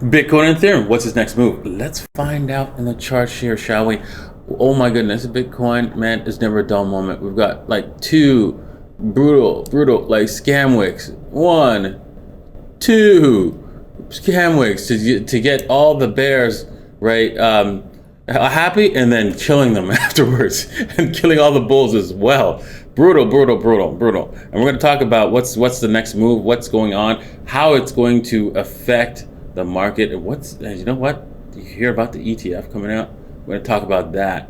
Bitcoin and Ethereum, what's his next move? Let's find out in the charts here, shall we? Oh my goodness, Bitcoin, man, is never a dull moment. We've got like two brutal, like scam wicks. One, two scam wicks to get all the bears, right, happy, and then killing them afterwards, and killing all the bulls as well. Brutal. And we're going to talk about what's the next move, what's going on, how it's going to affect the market, and you know what? You hear about the ETF coming out? We're going to talk about that,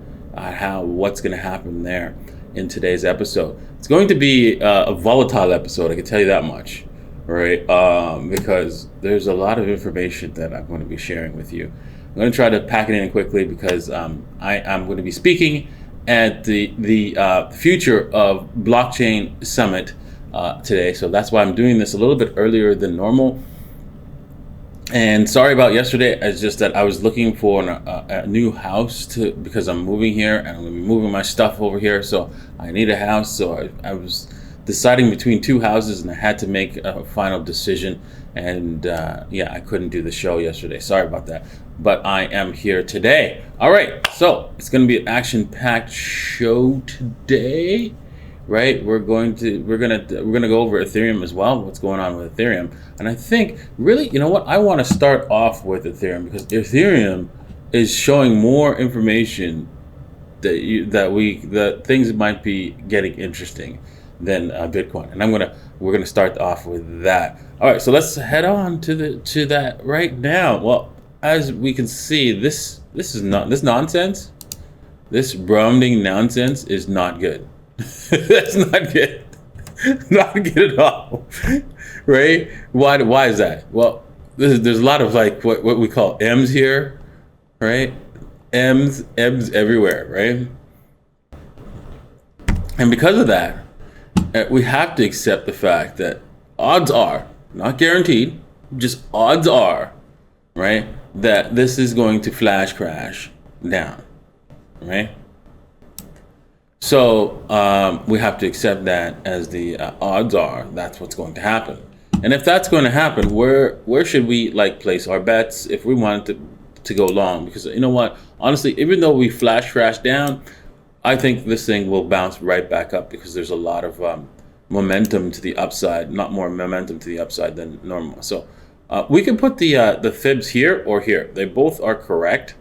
what's going to happen there in today's episode. It's going to be a volatile episode, I can tell you that much, right? Because there's a lot of information that I'm going to be sharing with you. I'm going to try to pack it in quickly because I'm going to be speaking at the Future of Blockchain Summit today, so that's why I'm doing this a little bit earlier than normal. And sorry about yesterday. It's just that I was looking for a new house because I'm moving here and I'm going to be moving my stuff over here. So I need a house. So I was deciding between two houses and I had to make a final decision. And I couldn't do the show yesterday. Sorry about that. But I am here today. All right. So it's going to be an action-packed show today. Right, we're gonna go over Ethereum as well. What's going on with Ethereum? And I think really, you know what? I want to start off with Ethereum because Ethereum is showing more information that things might be getting interesting than Bitcoin. And we're gonna start off with that. All right, so let's head on to that right now. Well, as we can see, this nonsense, this rounding nonsense is not good. That's not good. Not good at all. Right? Why is that? Well, there's a lot of like what we call M's here, right? M's everywhere, right? And because of that, we have to accept the fact that odds are, not guaranteed, just odds are, right, that this is going to flash crash down, right? So we have to accept that as the odds are that's what's going to happen. And if that's going to happen, where should we like place our bets if we wanted to go long? Because you know what, honestly, even though we flash crash down, I think this thing will bounce right back up because there's a lot of momentum to the upside, not more momentum to the upside than normal. So we can put the fibs here or here. They both are correct.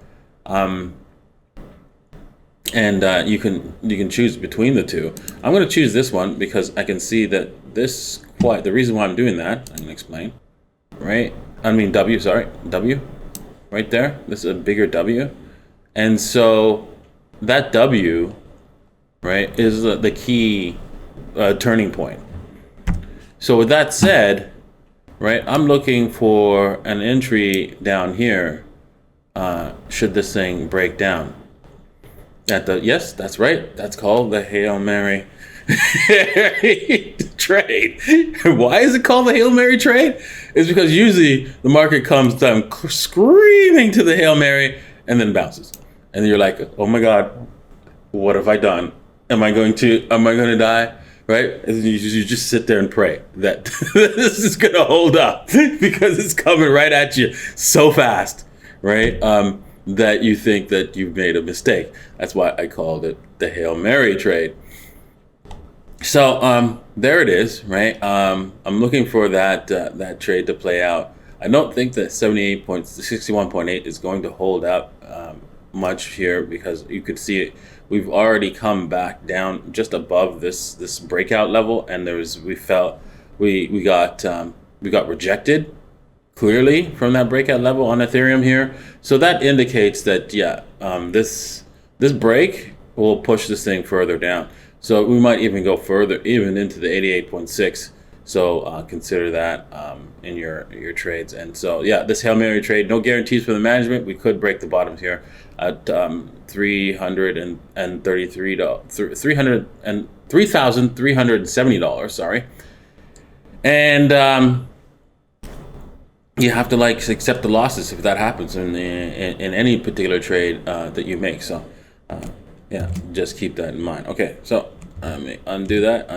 And you can choose between the two. I'm going to choose this one because I can see that the reason why I'm doing that, I'm going to explain, right? W, right there. This is a bigger W. And so that W, right, is the key turning point. So with that said, right, I'm looking for an entry down here should this thing break down. Yes, that's right. That's called the Hail Mary trade. Why is it called the Hail Mary trade? It's because usually the market comes down screaming to the Hail Mary and then bounces. And you're like, oh my God, what have I done? Am I going to die? Right? And you just sit there and pray that this is going to hold up because it's coming right at you so fast, right? That you think that you've made a mistake. That's why I called it the Hail Mary trade. So there it is, right? I'm looking for that trade to play out. I don't think that 61.8 is going to hold up much here because you could see it. We've already come back down just above this breakout level, and we got rejected clearly from that breakout level on Ethereum here. So that indicates that this break will push this thing further down. So we might even go further, even into the 88.6. So consider that in your trades. And so this Hail Mary trade, no guarantees for the management. We could break the bottoms here at $3,370. Sorry, and you have to accept the losses if that happens in any particular trade that you make. So just keep that in mind. Okay, so let me undo that.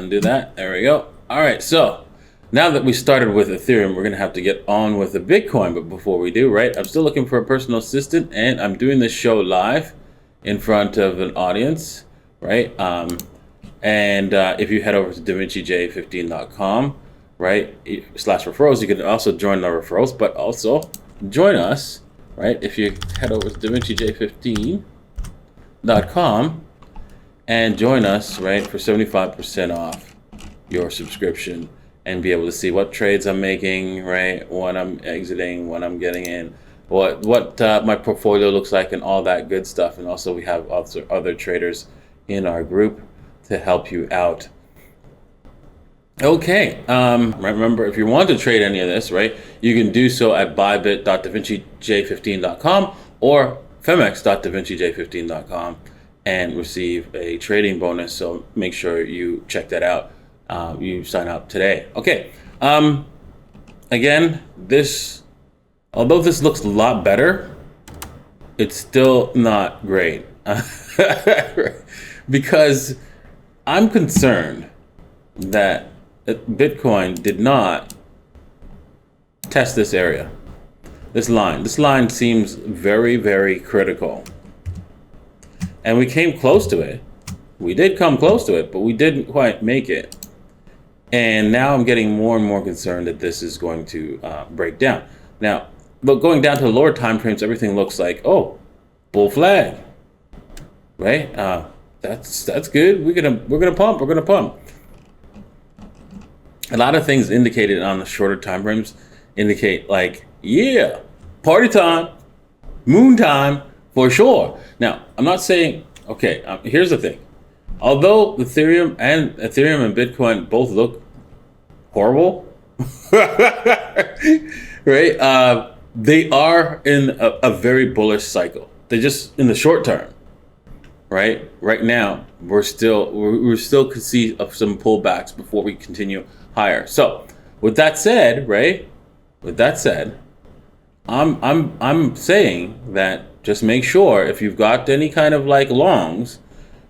There we go. All right, so Now that we started with Ethereum, we're going to have to get on with the Bitcoin. But before we do, right, I'm still looking for a personal assistant, and I'm doing this show live in front of an audience, right? If you head over to davincij15.com, right, /referrals, you can also join the referrals, but also join us, right? If you head over to davincij15.com and join us, right, for 75% off your subscription, and be able to see what trades I'm making, right, when I'm exiting, when I'm getting in, what my portfolio looks like, and all that good stuff. And also we have other traders in our group to help you out. Okay, remember, if you want to trade any of this, right, you can do so at buybit.davincij15.com or femex.davincij15.com and receive a trading bonus. So make sure you check that out. You sign up today. Okay. Again, although this looks a lot better, it's still not great. Because I'm concerned that Bitcoin did not test this area. This line seems very, very critical. And we came close to it. We did come close to it, but we didn't quite make it. And now I'm getting more and more concerned that this is going to break down. Now, but going down to the lower time frames, everything looks like, oh, bull flag, right? That's good. We're gonna pump. A lot of things indicated on the shorter time frames indicate like, yeah, party time, moon time for sure. Now, I'm not saying, okay. Here's the thing. Although Ethereum and Bitcoin both look horrible, right? They are in a very bullish cycle. They just in the short term, right? Right now, we're still could see some pullbacks before we continue higher. So, with that said, right? With that said, I'm saying that just make sure if you've got any kind of like longs,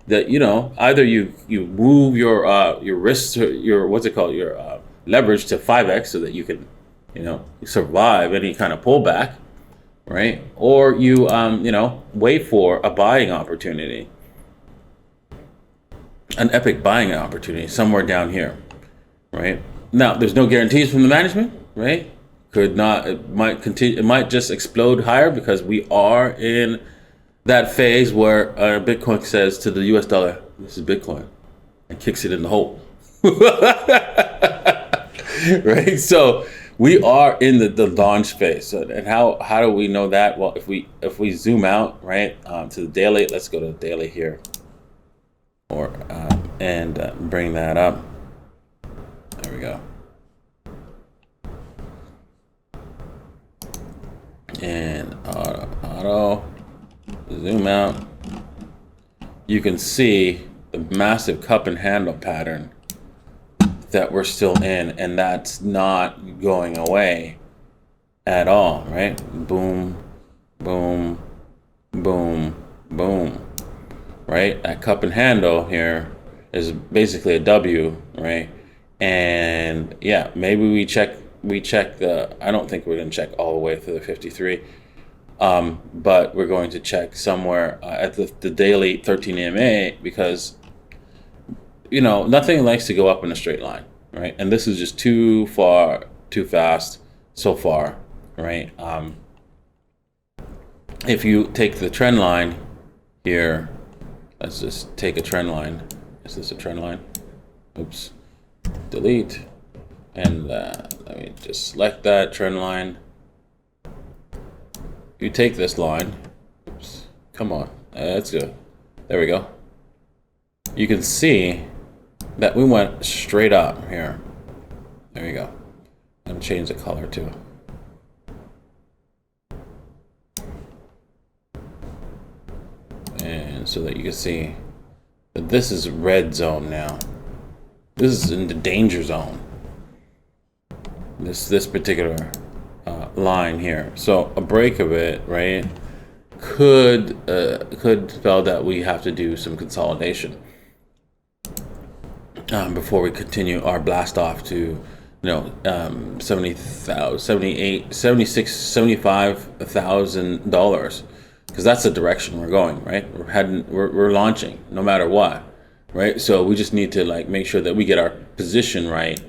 that either you move your risk, your leverage to 5x so that you can survive any kind of pullback, right? Or you wait for a buying opportunity, an epic buying opportunity somewhere down here, right? Now there's no guarantees from the management, right? It might continue, it might just explode higher because we are in that phase where Bitcoin says to the US dollar, this is Bitcoin, and kicks it in the hole. Right? So we are in the launch phase. So, and how do we know that? Well, if we zoom out, right, to the daily, let's go to the daily here, or and bring that up. There we go. And auto. Zoom out. You can see the massive cup and handle pattern that we're still in, and that's not going away at all, right? Boom, boom, boom, boom, right? That cup and handle here is basically a W, right? And yeah, maybe we check the, I don't think we're going to check all the way through the 53. But we're going to check somewhere at the daily 13 EMA, because nothing likes to go up in a straight line, right? And this is just too fast so far, right? If you take the trend line here, let's just take a trend line. Is this a trend line? Oops, delete, and let me just select that trend line. You take this line, oops, come on, that's good. There we go. You can see that we went straight up here. There you go. I'm gonna change the color too. And so that you can see that this is red zone now. This is in the danger zone. This particular line here. So a break of it, right, could spell that we have to do some consolidation before we continue our blast off to $70,000, 78, 76, $75,000, because that's the direction we're going, right? We're launching no matter what, right? So we just need to like make sure that we get our position right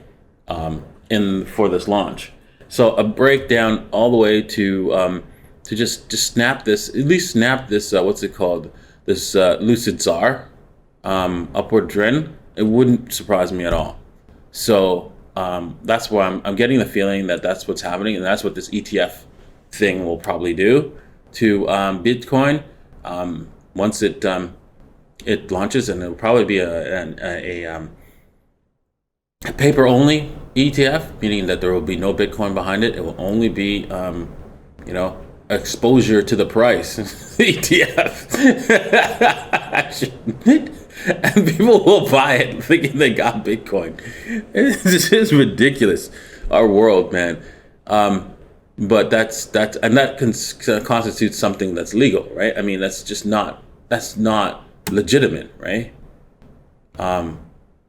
in for this launch. So a breakdown all the way to just snap this, at least snap this, what's it called? This Lucid Czar upward trend. It wouldn't surprise me at all. So that's why I'm getting the feeling that that's what's happening, and that's what this ETF thing will probably do to Bitcoin once it launches, and it'll probably be a paper only ETF, meaning that there will be no Bitcoin behind it. It will only be exposure to the price ETF. And people will buy it thinking they got Bitcoin. This is ridiculous, our world, man. But that constitutes something that's legal, right? I mean, that's not legitimate, right? And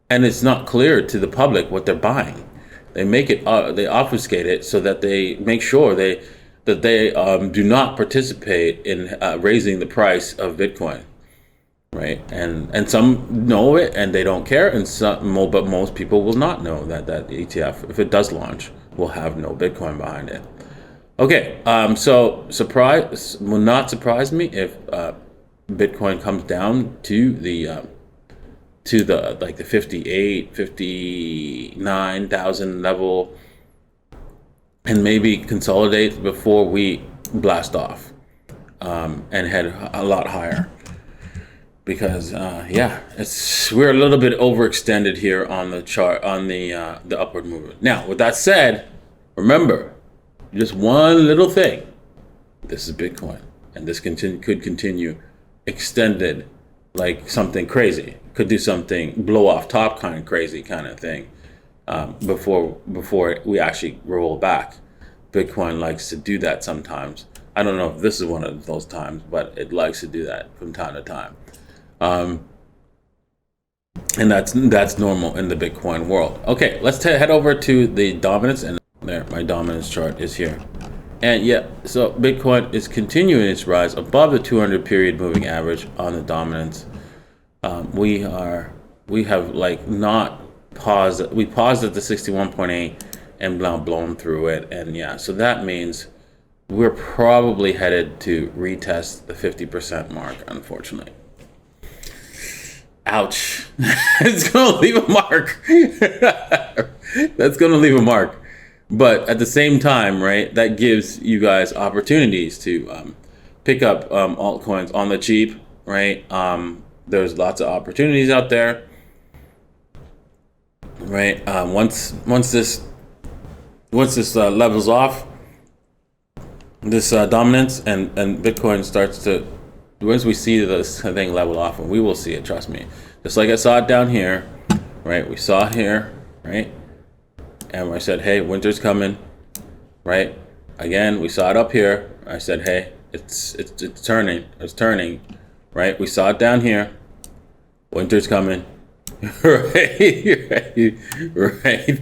it's not clear to the public what they're buying. They make it, they obfuscate it so that they make sure that they do not participate in raising the price of Bitcoin, right? And some know it and they don't care, and but most people will not know that ETF, if it does launch, will have no Bitcoin behind it. Okay, so will not surprise me if Bitcoin comes down to the 59,000 level, and maybe consolidate before we blast off and head a lot higher. Because we're a little bit overextended here on the chart, on the upward movement. Now, with that said, remember, just one little thing. This is Bitcoin, and this could continue extended like something crazy. Could do something blow off top kind of crazy kind of thing before we actually roll back. Bitcoin likes to do that sometimes. I don't know if this is one of those times, but it likes to do that from time to time. And that's normal in the Bitcoin world. Okay, let's head over to the dominance, and there, my dominance chart is here. And yeah, so Bitcoin is continuing its rise above the 200 period moving average on the dominance. We have like not paused. We paused at the 61.8 and now blown through it. And yeah, so that means we're probably headed to retest the 50% mark, unfortunately. Ouch. It's going to leave a mark. That's going to leave a mark. But at the same time, right, that gives you guys opportunities to pick up altcoins on the cheap, right? There's lots of opportunities out there, right? Once this levels off, this dominance, and Bitcoin starts to, once we see this thing level off, and we will see it, trust me. Just like I saw it down here, right? We saw it here, right? And I said, hey, winter's coming, right? Again, we saw it up here. I said, hey, it's turning, right? We saw it down here. Winter's coming, right?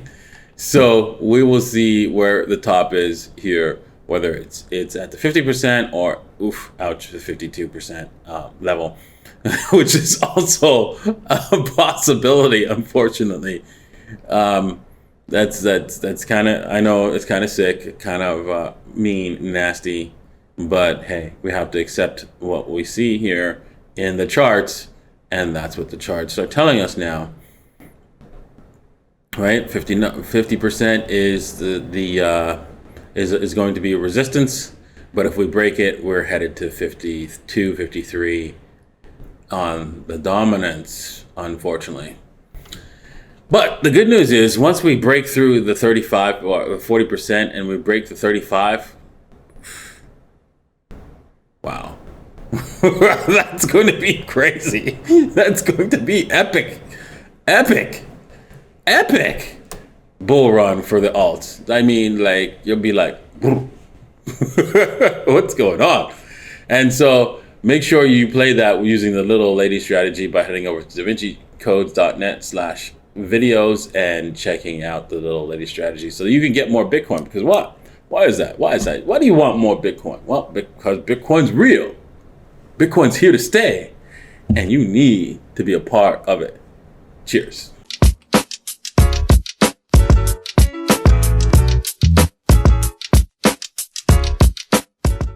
So we will see where the top is here, whether it's at the 50% or ouch, the 52% level, which is also a possibility, unfortunately. That's kind of, I know it's kind of sick, kind of mean, nasty, but hey, we have to accept what we see here in the charts, and that's what the charts are telling us now. Right, 50% is is going to be a resistance, but if we break it, we're headed to 52, 53 on the dominance, unfortunately. But the good news is, once we break through the 35 or 40% and we break the 35, wow, that's going to be crazy. That's going to be epic bull run for the alts. I mean, like, you'll be like, what's going on? And so make sure you play that using the little lady strategy by heading over to DaVinciCodes.net/ videos and checking out the little lady strategy so you can get more Bitcoin. Because what? Why is that? Why do you want more Bitcoin? Well, because Bitcoin's real. Bitcoin's here to stay, and you need to be a part of it. Cheers.